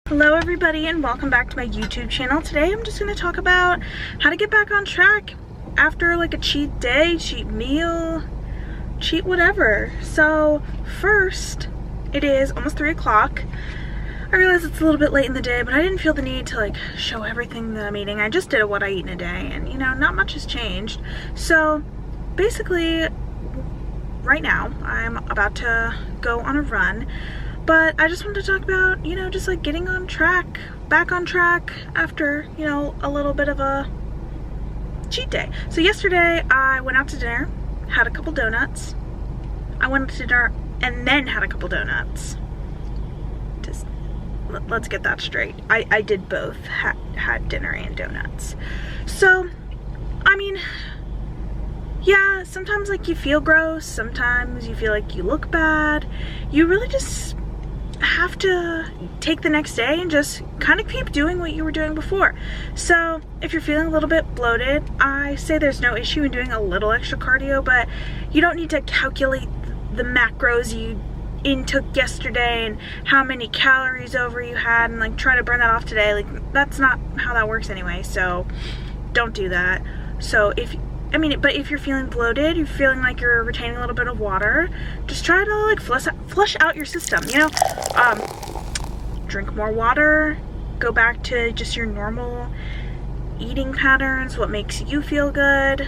Hello everybody and welcome back to my YouTube channel. Today I'm just going to talk about how to get back on track after like a cheat day, cheat meal, cheat whatever. So first, it is almost 3 o'clock. I realize it's a little bit late in the day, but I didn't feel the need to like show everything that I'm eating. I just did what I eat in a day and you know, not much has changed. So basically right now I'm about to go on a run. But I just wanted to talk about, you know, just like getting on track, back on track after, you know, a little bit of a cheat day. So yesterday I went out to dinner, had a couple donuts. I went to dinner and then had a couple donuts. Just, let's get that straight. I did both, had dinner and donuts. So, I mean, yeah, sometimes like you feel gross, sometimes you feel like you look bad. You really just have to take the next day and just kind of keep doing what you were doing before. So if you're feeling a little bit bloated, I say there's no issue in doing a little extra cardio, but you don't need to calculate the macros you intook yesterday and how many calories over you had and like try to burn that off today. Like that's not how that works anyway, so don't do that. So but if you're feeling bloated, you're feeling like you're retaining a little bit of water, just try to like flush out your system, you know? Drink more water, go back to just your normal eating patterns, what makes you feel good,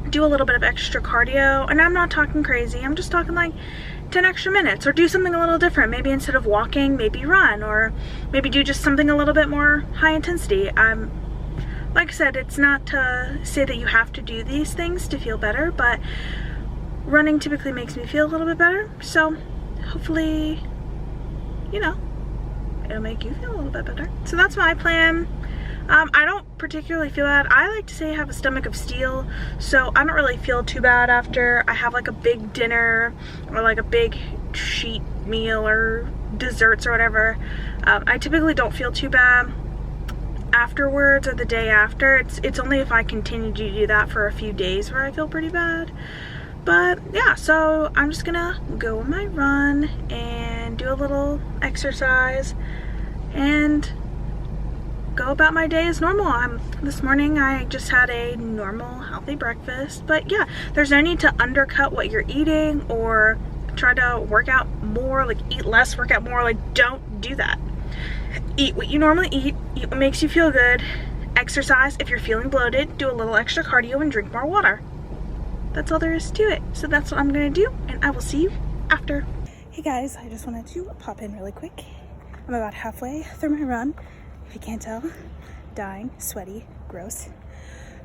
do a little bit of extra cardio, and I'm not talking crazy, I'm just talking like 10 extra minutes, or do something a little different. Maybe instead of walking, maybe run, or maybe do just something a little bit more high intensity. Like I said, it's not to say that you have to do these things to feel better, but running typically makes me feel a little bit better. So hopefully, you know, it'll make you feel a little bit better. So that's my plan. I don't particularly feel bad. I like to say I have a stomach of steel, so I don't really feel too bad after I have like a big dinner or like a big cheat meal or desserts or whatever. I typically don't feel too bad afterwards or the day after. It's only if I continue to do that for a few days where I feel pretty bad. But yeah, so I'm just gonna go on my run and do a little exercise and go about my day as normal. This morning I just had a normal healthy breakfast, but yeah, there's no need to undercut what you're eating or try to work out more, like eat less, work out more. Like don't do that. Eat what you normally eat what makes you feel good, exercise if you're feeling bloated, do a little extra cardio, and drink more water. That's all there is to it. So that's what I'm gonna do, and I will see you after. Hey guys, I just wanted to pop in really quick. I'm about halfway through my run. If you can't tell, dying, sweaty, gross.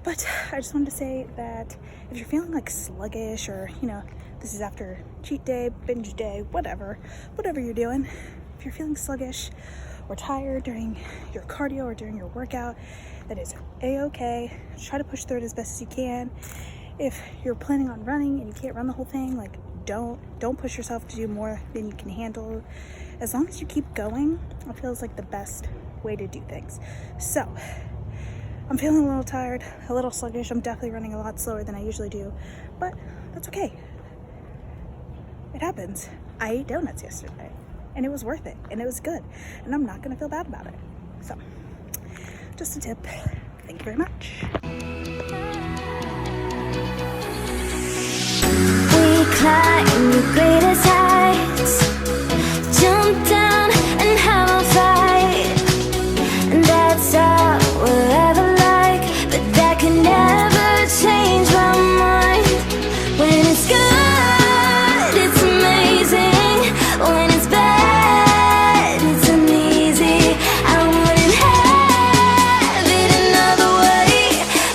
But I just wanted to say that if you're feeling like sluggish, or you know, this is after cheat day, binge day, whatever you're doing, if you're feeling sluggish or tired during your cardio or during your workout, that is a-okay. Try to push through it as best as you can. If you're planning on running and you can't run the whole thing, like don't push yourself to do more than you can handle. As long as you keep going, it feels like the best way to do things. So I'm feeling a little tired, a little sluggish. I'm definitely running a lot slower than I usually do, but that's okay. It happens. I ate donuts yesterday and it was worth it and it was good, and I'm not gonna feel bad about it. So just a tip. Thank you very much. We climb the greatest heights, jump down and have a fight, and that's all we'll ever like, but that can never change my mind. When it's good, it's amazing. When it's bad, it's uneasy. I wouldn't have it another way.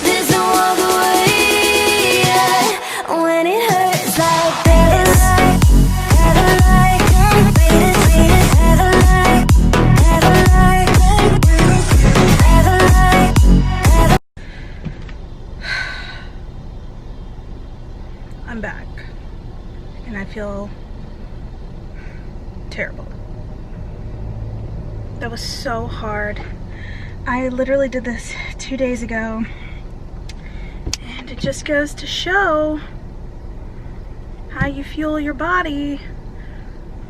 There's no other way. Yeah. When it hurts like this, I'm back and I feel terrible. That was so hard. I literally did this 2 days ago, and it just goes to show how you fuel your body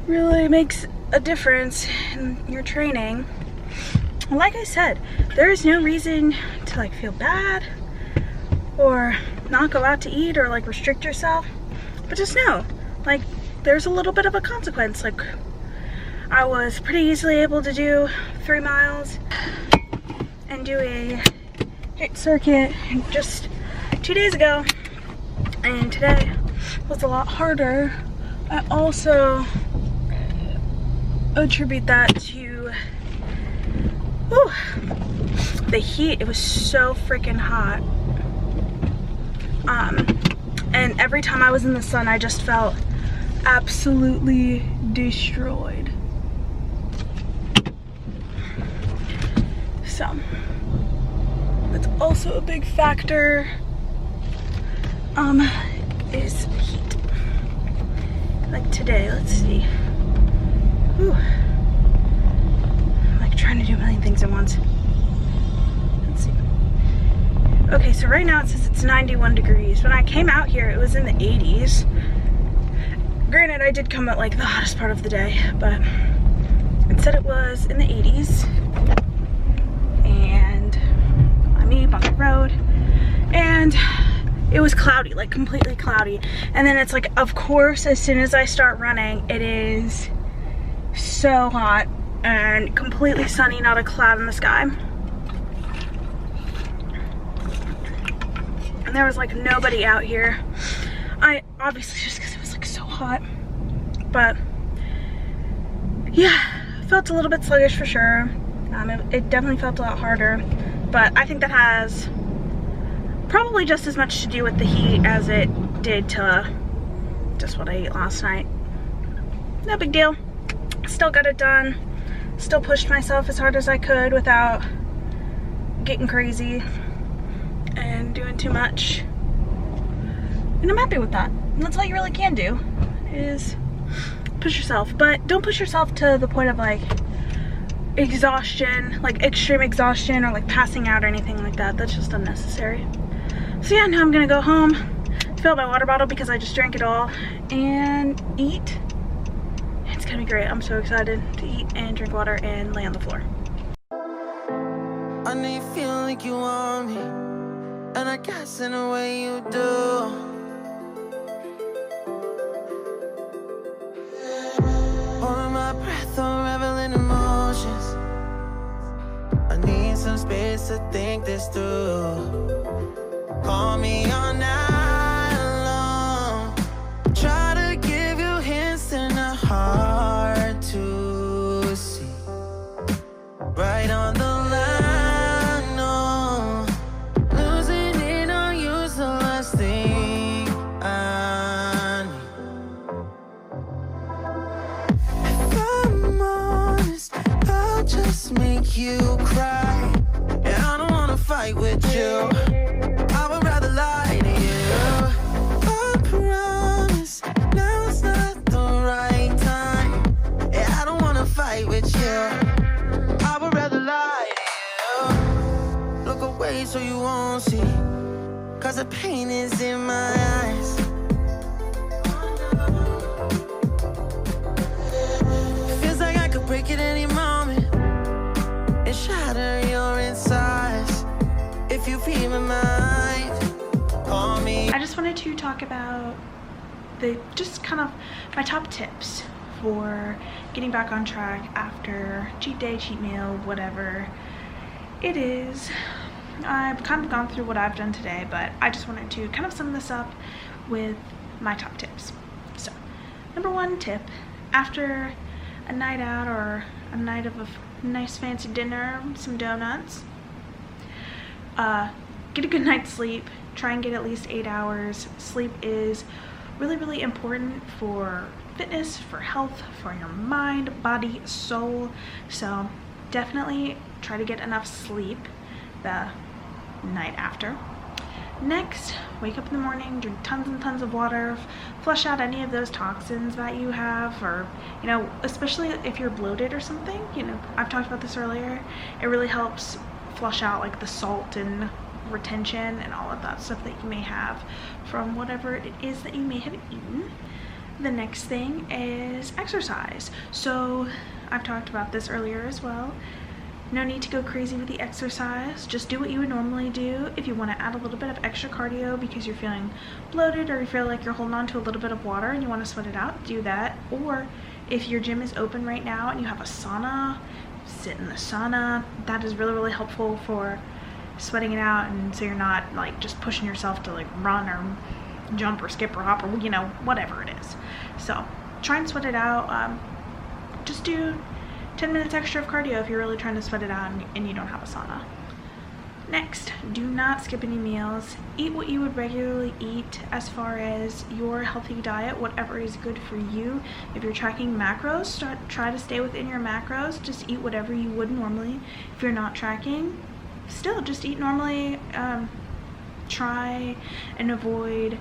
really makes a difference in your training. Like I said, there is no reason to like feel bad or not go out to eat or like restrict yourself, but just know, like, there's a little bit of a consequence. Like, I was pretty easily able to do 3 miles and do a HIIT circuit just 2 days ago, and today was a lot harder. I also attribute that to the heat. It was so freaking hot. And every time I was in the sun, I just felt absolutely destroyed. So that's also a big factor, is heat. Like today, let's see. Whew. I'm like trying to do a million things at once. Let's see. Okay, so right now it says it's 91 degrees. When I came out here, it was in the 80s. Granted, I did come at like the hottest part of the day, but it said it was in the 80s. And I'm up the road, and it was cloudy, like completely cloudy. And then it's like, of course, as soon as I start running, it is so hot and completely sunny, not a cloud in the sky. And there was like nobody out here. I obviously, just because it was like so hot, but yeah, felt a little bit sluggish for sure. It definitely felt a lot harder, but I think that has probably just as much to do with the heat as it did to just what I ate last night. No big deal. Still got it done. Still pushed myself as hard as I could without getting crazy and doing too much. And I'm happy with that. And that's all you really can do, is push yourself. But don't push yourself to the point of like exhaustion, like extreme exhaustion, or like passing out or anything like that. That's just unnecessary. So yeah, now I'm gonna go home, fill my water bottle because I just drank it all, and eat. It's gonna be great. I'm so excited to eat and drink water and lay on the floor. I know you feel like you want me, and I guess in a way you do. Holding my breath, unraveling emotions. I need some space to think this through. Call me all night long. Try to give you hints and a hard to see. Right on the line, no. Losing it on you's the last thing I need. If I'm honest, I'll just make you cry. And I don't wanna fight with you. I would rather lie to you. I promise now it's not the right time. Yeah, I don't wanna fight with you. I would rather lie to you. Look away so you won't see, 'cause the pain is in my eyes. Feels like I could break at any moment and shatter your insides. If you feel my mind, call me. I just wanted to talk about just kind of my top tips for getting back on track after cheat day, cheat meal, whatever it is. I've kind of gone through what I've done today, but I just wanted to kind of sum this up with my top tips. So, number 1 tip, after a night out or a night of a nice fancy dinner, some donuts, get a good night's sleep. Try and get at least 8 hours. Sleep is really, really important for fitness, for health, for your mind, body, soul. So definitely try to get enough sleep the night after. Next, wake up in the morning, drink tons and tons of water, flush out any of those toxins that you have, or, you know, especially if you're bloated or something, you know, I've talked about this earlier, it really helps flush out like the salt and retention and all of that stuff that you may have from whatever it is that you may have eaten. the next thing is exercise. So I've talked about this earlier as well. No need to go crazy with the exercise. Just do what you would normally do. If you want to add a little bit of extra cardio because you're feeling bloated or you feel like you're holding on to a little bit of water and you want to sweat it out, do that. Or if your gym is open right now and you have a sauna, sit in the sauna. That is really, really helpful for sweating it out, and so you're not like just pushing yourself to like run or jump or skip or hop or, you know, whatever it is. So try and sweat it out. Just do 10 minutes extra of cardio if you're really trying to sweat it out and you don't have a sauna. Next, do not skip any meals. Eat what you would regularly eat as far as your healthy diet, whatever is good for you. If you're tracking macros, try to stay within your macros. Just eat whatever you would normally. If you're not tracking, still just eat normally. Try and avoid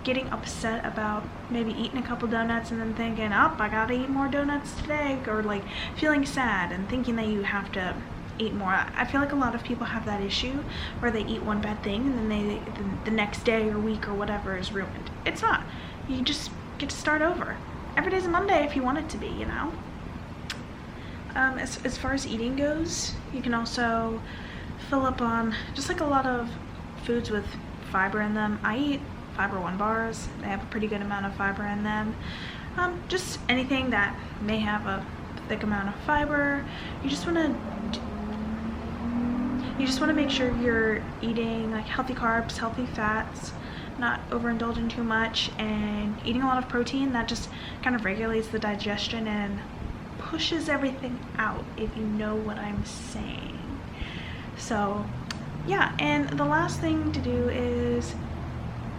getting upset about maybe eating a couple donuts and then thinking, oh, I gotta eat more donuts today, or like feeling sad and thinking that you have to eat more. I feel like a lot of people have that issue where they eat one bad thing and then the next day or week or whatever is ruined. It's not. You just get to start over. Every day's a Monday if you want it to be, you know? As far as eating goes, you can also fill up on just like a lot of foods with fiber in them. I eat Fiber One bars. They have a pretty good amount of fiber in them. Just anything that may have a thick amount of fiber. You just want to make sure you're eating like healthy carbs, healthy fats, not overindulging too much, and eating a lot of protein. That just kind of regulates the digestion and pushes everything out, if you know what I'm saying. So yeah, and the last thing to do is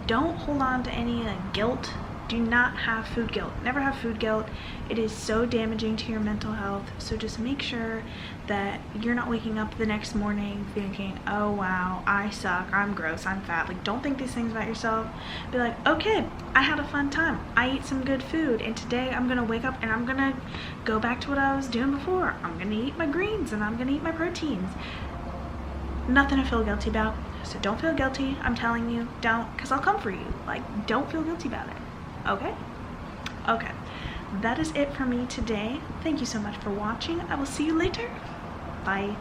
don't hold on to any guilt. Do not have food guilt. Never have food guilt. It is so damaging to your mental health. So just make sure that you're not waking up the next morning thinking, oh wow, I suck, I'm gross, I'm fat. Like, don't think these things about yourself. Be like, okay, I had a fun time. I ate some good food, and today I'm gonna wake up and I'm gonna go back to what I was doing before. I'm gonna eat my greens and I'm gonna eat my proteins. Nothing to feel guilty about. So don't feel guilty. I'm telling you, don't, because I'll come for you. Like, don't feel guilty about it. Okay? Okay. That is it for me today. Thank you so much for watching. I will see you later. Bye.